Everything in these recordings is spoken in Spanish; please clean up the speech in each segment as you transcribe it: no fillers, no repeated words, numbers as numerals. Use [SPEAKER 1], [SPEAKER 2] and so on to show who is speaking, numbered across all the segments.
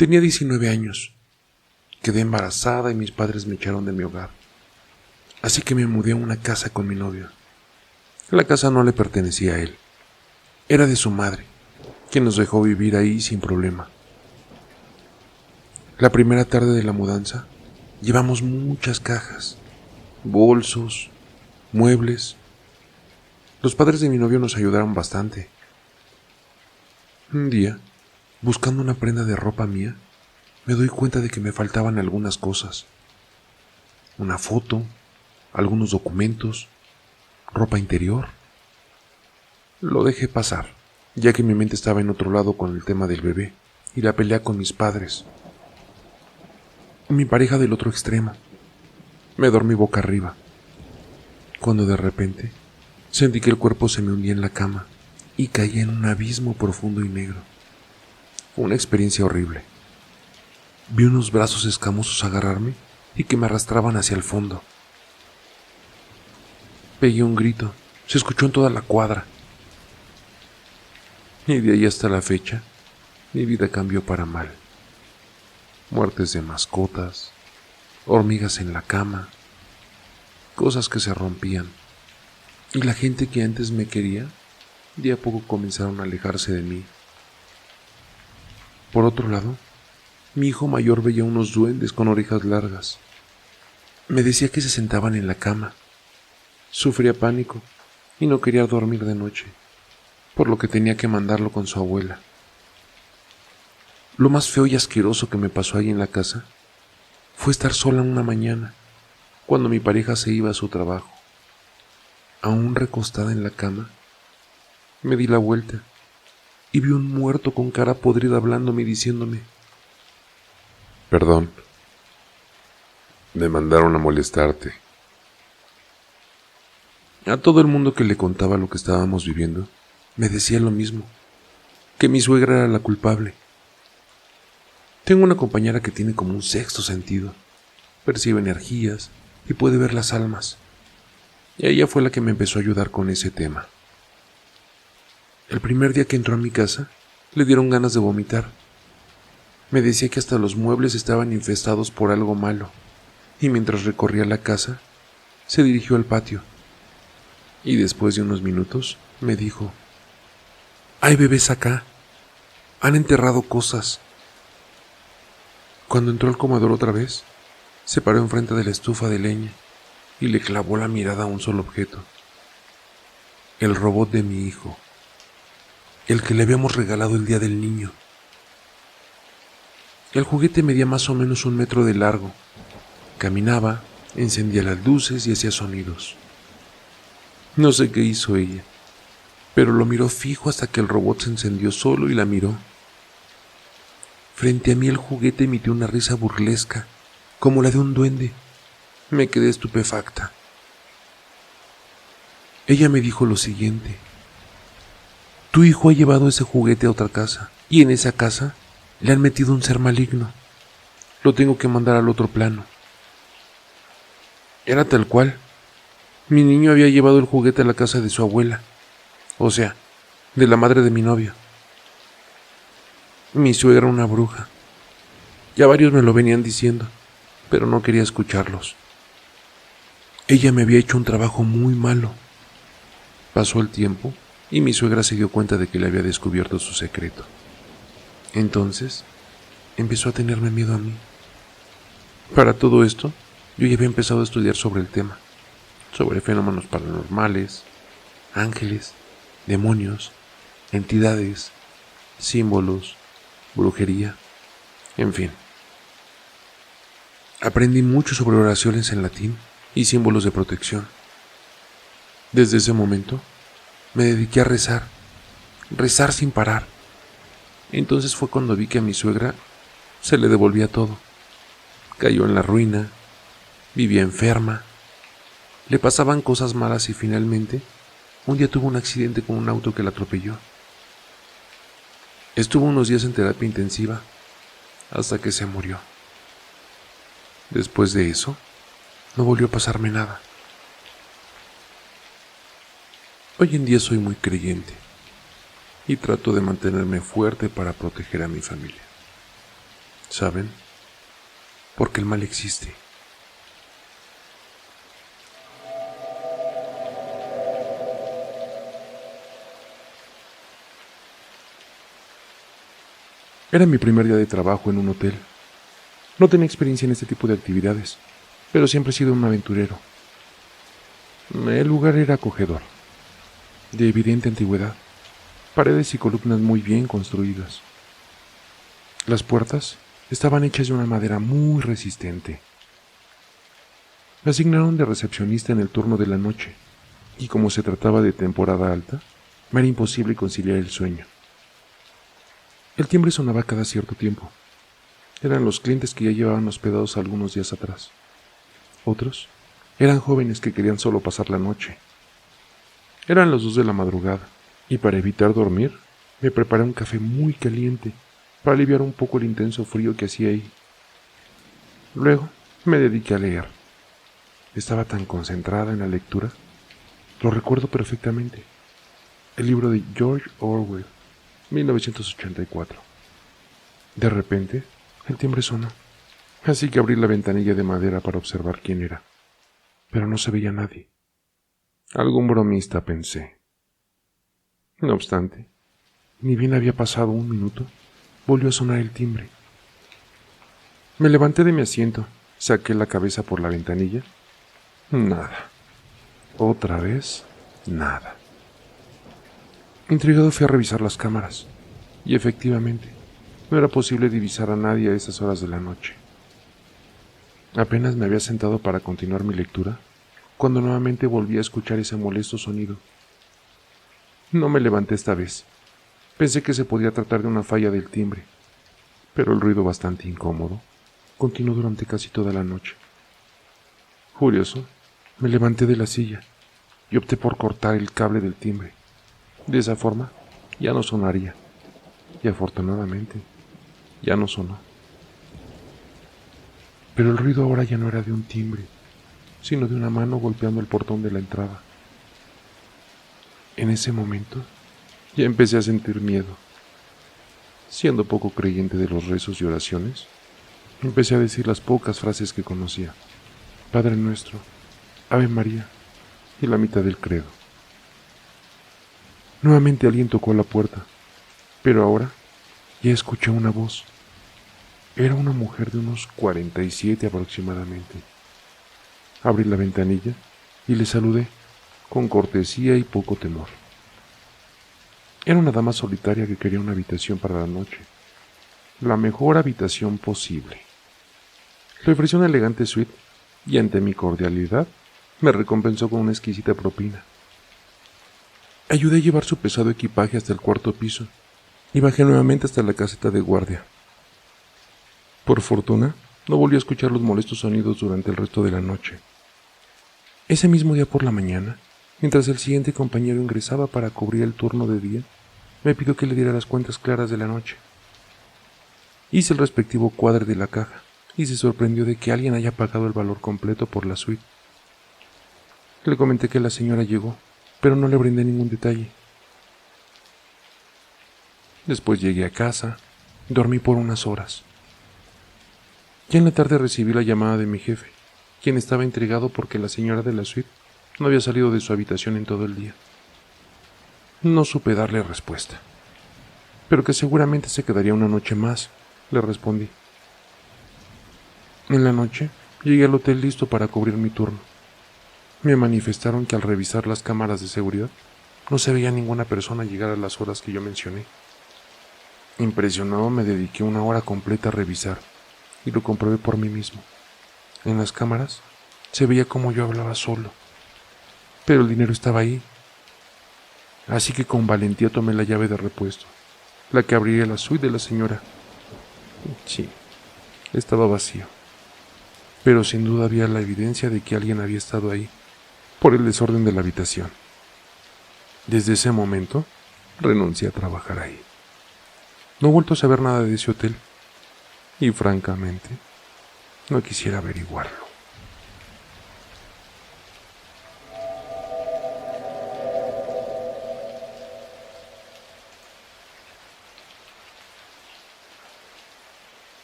[SPEAKER 1] Tenía 19 años. Quedé embarazada y mis padres me echaron de mi hogar. Así que me mudé a una casa con mi novio. La casa no le pertenecía a él. Era de su madre, quien nos dejó vivir ahí sin problema. La primera tarde de la mudanza, llevamos muchas cajas, bolsos, muebles. Los padres de mi novio nos ayudaron bastante. Un día, buscando una prenda de ropa mía, me doy cuenta de que me faltaban algunas cosas. Una foto, algunos documentos, ropa interior. Lo dejé pasar, ya que mi mente estaba en otro lado con el tema del bebé y la pelea con mis padres. Mi pareja del otro extremo. Me dormí boca arriba, cuando de repente sentí que el cuerpo se me hundía en la cama y caía en un abismo profundo y negro. Fue una experiencia horrible. Vi unos brazos escamosos agarrarme y que me arrastraban hacia el fondo. Pegué un grito, se escuchó en toda la cuadra. Y de ahí hasta la fecha, mi vida cambió para mal. Muertes de mascotas, hormigas en la cama, cosas que se rompían. Y la gente que antes me quería, de a poco comenzaron a alejarse de mí. Por otro lado, mi hijo mayor veía unos duendes con orejas largas. Me decía que se sentaban en la cama. Sufría pánico y no quería dormir de noche, por lo que tenía que mandarlo con su abuela. Lo más feo y asqueroso que me pasó ahí en la casa fue estar sola una mañana, cuando mi pareja se iba a su trabajo. Aún recostada en la cama, me di la vuelta y vi un muerto con cara podrida hablándome y diciéndome: «Perdón, me mandaron a molestarte». A todo el mundo que le contaba lo que estábamos viviendo, me decía lo mismo, que mi suegra era la culpable. Tengo una compañera que tiene como un sexto sentido, percibe energías y puede ver las almas. Y ella fue la que me empezó a ayudar con ese tema. El primer día que entró a mi casa, le dieron ganas de vomitar. Me decía que hasta los muebles estaban infestados por algo malo, y mientras recorría la casa, se dirigió al patio. Y después de unos minutos, me dijo: «Hay bebés acá, han enterrado cosas». Cuando entró al comedor otra vez, se paró enfrente de la estufa de leña y le clavó la mirada a un solo objeto: el robot de mi hijo, el que le habíamos regalado el día del niño. El juguete medía más o menos 1 metro de largo. Caminaba, encendía las luces y hacía sonidos. No sé qué hizo ella, pero lo miró fijo hasta que el robot se encendió solo y la miró. Frente a mí el juguete emitió una risa burlesca, como la de un duende. Me quedé estupefacta. Ella me dijo lo siguiente: «Tu hijo ha llevado ese juguete a otra casa, y en esa casa le han metido un ser maligno. Lo tengo que mandar al otro plano». Era tal cual. Mi niño había llevado el juguete a la casa de su abuela, o sea, de la madre de mi novio. Mi suegra era una bruja. Ya varios me lo venían diciendo, pero no quería escucharlos. Ella me había hecho un trabajo muy malo. Pasó el tiempo y mi suegra se dio cuenta de que le había descubierto su secreto. Entonces, empezó a tenerme miedo a mí. Para todo esto, yo ya había empezado a estudiar sobre el tema, sobre fenómenos paranormales, ángeles, demonios, entidades, símbolos, brujería, en fin. Aprendí mucho sobre oraciones en latín y símbolos de protección. Desde ese momento, me dediqué a rezar sin parar. Entonces fue cuando vi que a mi suegra se le devolvía todo. Cayó en la ruina, vivía enferma, le pasaban cosas malas y finalmente, un día tuvo un accidente con un auto que la atropelló. Estuvo unos días en terapia intensiva, hasta que se murió. Después de eso, no volvió a pasarme nada. Hoy en día soy muy creyente y trato de mantenerme fuerte para proteger a mi familia. ¿Saben? Porque el mal existe. Era mi primer día de trabajo en un hotel. No tenía experiencia en este tipo de actividades, pero siempre he sido un aventurero. El lugar era acogedor, de evidente antigüedad, paredes y columnas muy bien construidas. Las puertas estaban hechas de una madera muy resistente. Me asignaron de recepcionista en el turno de la noche, y como se trataba de temporada alta, me era imposible conciliar el sueño. El timbre sonaba cada cierto tiempo. Eran los clientes que ya llevaban hospedados algunos días atrás. Otros eran jóvenes que querían solo pasar la noche. Eran las 2 de la madrugada, y para evitar dormir, me preparé un café muy caliente para aliviar un poco el intenso frío que hacía ahí. Luego me dediqué a leer. Estaba tan concentrada en la lectura, lo recuerdo perfectamente. El libro de George Orwell, 1984. De repente, el timbre sonó, así que abrí la ventanilla de madera para observar quién era, pero no se veía nadie. Algún bromista, pensé. No obstante, ni bien había pasado un minuto, volvió a sonar el timbre. Me levanté de mi asiento, saqué la cabeza por la ventanilla. Nada. Otra vez, nada. Intrigado fui a revisar las cámaras, y efectivamente, no era posible divisar a nadie a esas horas de la noche. Apenas me había sentado para continuar mi lectura, cuando nuevamente volví a escuchar ese molesto sonido. No me levanté esta vez. Pensé que se podía tratar de una falla del timbre, pero el ruido, bastante incómodo, continuó durante casi toda la noche. Furioso, me levanté de la silla y opté por cortar el cable del timbre. De esa forma, ya no sonaría. Y afortunadamente, ya no sonó. Pero el ruido ahora ya no era de un timbre, sino de una mano golpeando el portón de la entrada. En ese momento, ya empecé a sentir miedo. Siendo poco creyente de los rezos y oraciones, empecé a decir las pocas frases que conocía. Padre Nuestro, Ave María y la mitad del credo. Nuevamente alguien tocó la puerta, pero ahora ya escuché una voz. Era una mujer de unos 47 aproximadamente. Abrí la ventanilla y le saludé, con cortesía y poco temor. Era una dama solitaria que quería una habitación para la noche, la mejor habitación posible. Le ofrecí una elegante suite y ante mi cordialidad me recompensó con una exquisita propina. Ayudé a llevar su pesado equipaje hasta el cuarto piso y bajé nuevamente hasta la caseta de guardia. Por fortuna, no volví a escuchar los molestos sonidos durante el resto de la noche. Ese mismo día por la mañana, mientras el siguiente compañero ingresaba para cubrir el turno de día, me pidió que le diera las cuentas claras de la noche. Hice el respectivo cuadre de la caja y se sorprendió de que alguien haya pagado el valor completo por la suite. Le comenté que la señora llegó, pero no le brindé ningún detalle. Después llegué a casa, dormí por unas horas. Ya en la tarde recibí la llamada de mi jefe, quien estaba intrigado porque la señora de la suite no había salido de su habitación en todo el día. No supe darle respuesta, pero que seguramente se quedaría una noche más, le respondí. En la noche llegué al hotel listo para cubrir mi turno. Me manifestaron que al revisar las cámaras de seguridad no se veía ninguna persona llegar a las horas que yo mencioné. Impresionado me dediqué una hora completa a revisar y lo comprobé por mí mismo. En las cámaras se veía como yo hablaba solo, pero el dinero estaba ahí. Así que con valentía tomé la llave de repuesto, la que abriría la suite de la señora. Sí, estaba vacío, pero sin duda había la evidencia de que alguien había estado ahí, por el desorden de la habitación. Desde ese momento, renuncié a trabajar ahí. No he vuelto a saber nada de ese hotel, y francamente, no quisiera averiguarlo.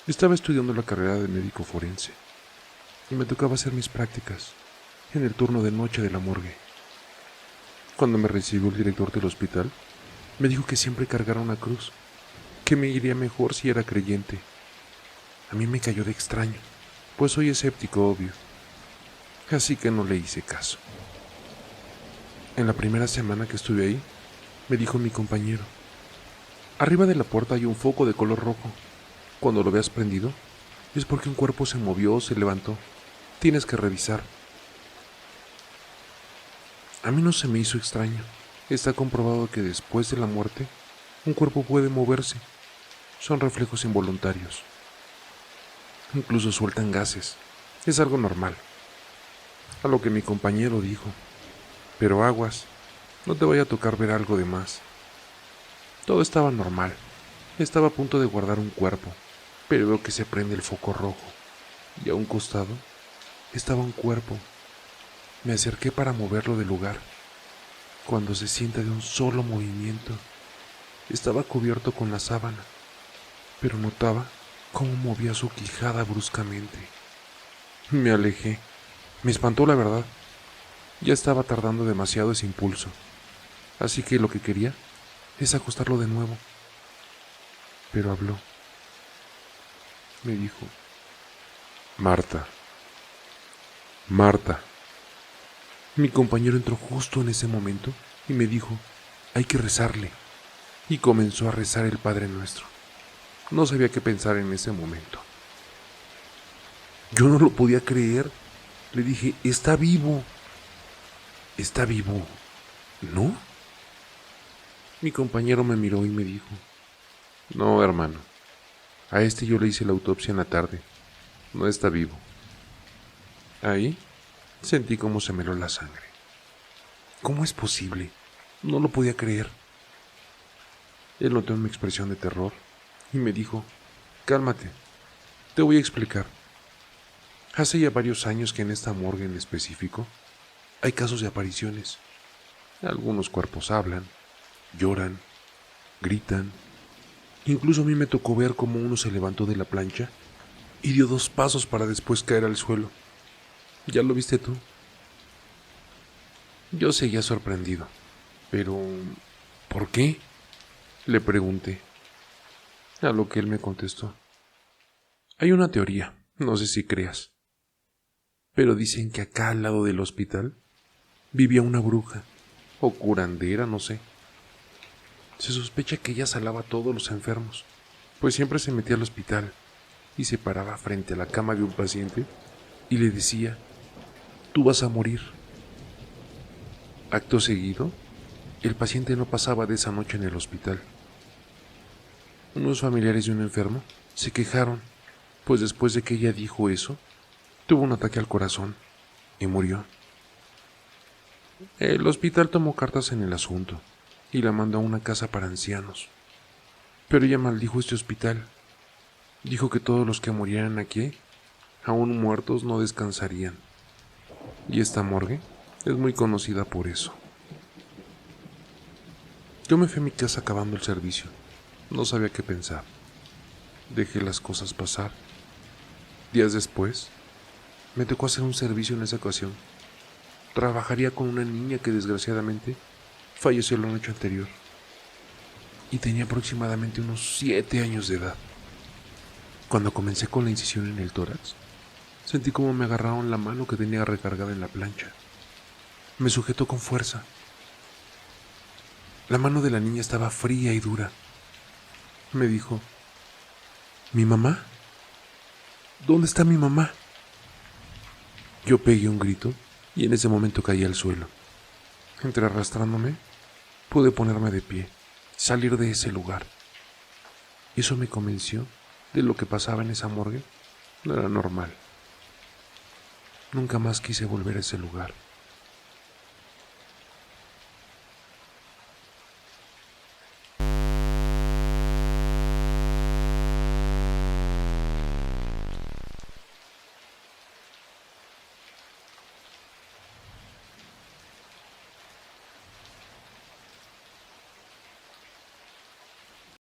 [SPEAKER 1] Estaba estudiando la carrera de médico forense y me tocaba hacer mis prácticas en el turno de noche de la morgue. Cuando me recibió el director del hospital, me dijo que siempre cargara una cruz, que me iría mejor si era creyente. A mí me cayó de extraño, pues soy escéptico, obvio, así que no le hice caso. En la primera semana que estuve ahí, me dijo mi compañero: arriba de la puerta hay un foco de color rojo. Cuando lo veas prendido, es porque un cuerpo se movió o se levantó. Tienes que revisar. A mí no se me hizo extraño. Está comprobado que después de la muerte, un cuerpo puede moverse. Son reflejos involuntarios. Incluso sueltan gases. Es algo normal. A lo que mi compañero dijo: pero aguas, no te vaya a tocar ver algo de más. Todo estaba normal. Estaba a punto de guardar un cuerpo, pero veo que se prende el foco rojo, y a un costado estaba un cuerpo. Me acerqué para moverlo del lugar. Cuando se sienta de un solo movimiento, estaba cubierto con la sábana, pero notaba cómo movía su quijada bruscamente. Me alejé. Me espantó, la verdad. Ya estaba tardando demasiado ese impulso, así que lo que quería es acostarlo de nuevo. Pero habló. Me dijo: Marta, Marta. Mi compañero entró justo en ese momento y me dijo: hay que rezarle. Y comenzó a rezar el Padre Nuestro. No sabía qué pensar en ese momento. Yo no lo podía creer. Le dije: está vivo. Está vivo, ¿no? Mi compañero me miró y me dijo: no, hermano. A este yo le hice la autopsia en la tarde. No está vivo. Ahí sentí cómo se me heló la sangre. ¿Cómo es posible? No lo podía creer. Él notó mi expresión de terror y me dijo: cálmate, te voy a explicar. Hace ya varios años que en esta morgue en específico hay casos de apariciones. Algunos cuerpos hablan, lloran, gritan. Incluso a mí me tocó ver cómo uno se levantó de la plancha y dio 2 pasos para después caer al suelo. ¿Ya lo viste tú? Yo seguía sorprendido. Pero, ¿por qué?, le pregunté. A lo que él me contestó: hay una teoría, no sé si creas, pero dicen que acá al lado del hospital vivía una bruja, o curandera, no sé. Se sospecha que ella salaba a todos los enfermos, pues siempre se metía al hospital y se paraba frente a la cama de un paciente y le decía: tú vas a morir. Acto seguido, el paciente no pasaba de esa noche en el hospital. Unos familiares de un enfermo se quejaron, pues después de que ella dijo eso, tuvo un ataque al corazón y murió. El hospital tomó cartas en el asunto y la mandó a una casa para ancianos. Pero ella maldijo este hospital. Dijo que todos los que murieran aquí, aún muertos, no descansarían. Y esta morgue es muy conocida por eso. Yo me fui a mi casa acabando el servicio. No sabía qué pensar. Dejé las cosas pasar. Días después, me tocó hacer un servicio en esa ocasión. Trabajaría con una niña que desgraciadamente falleció la noche anterior. Y tenía aproximadamente unos 7 años de edad. Cuando comencé con la incisión en el tórax, sentí como me agarraron la mano que tenía recargada en la plancha. Me sujetó con fuerza. La mano de la niña estaba fría y dura. Me dijo: ¿mi mamá? ¿Dónde está mi mamá? Yo pegué un grito y en ese momento caí al suelo. Entre arrastrándome, pude ponerme de pie, salir de ese lugar. Eso me convenció de lo que pasaba en esa morgue no era normal. Nunca más quise volver a ese lugar.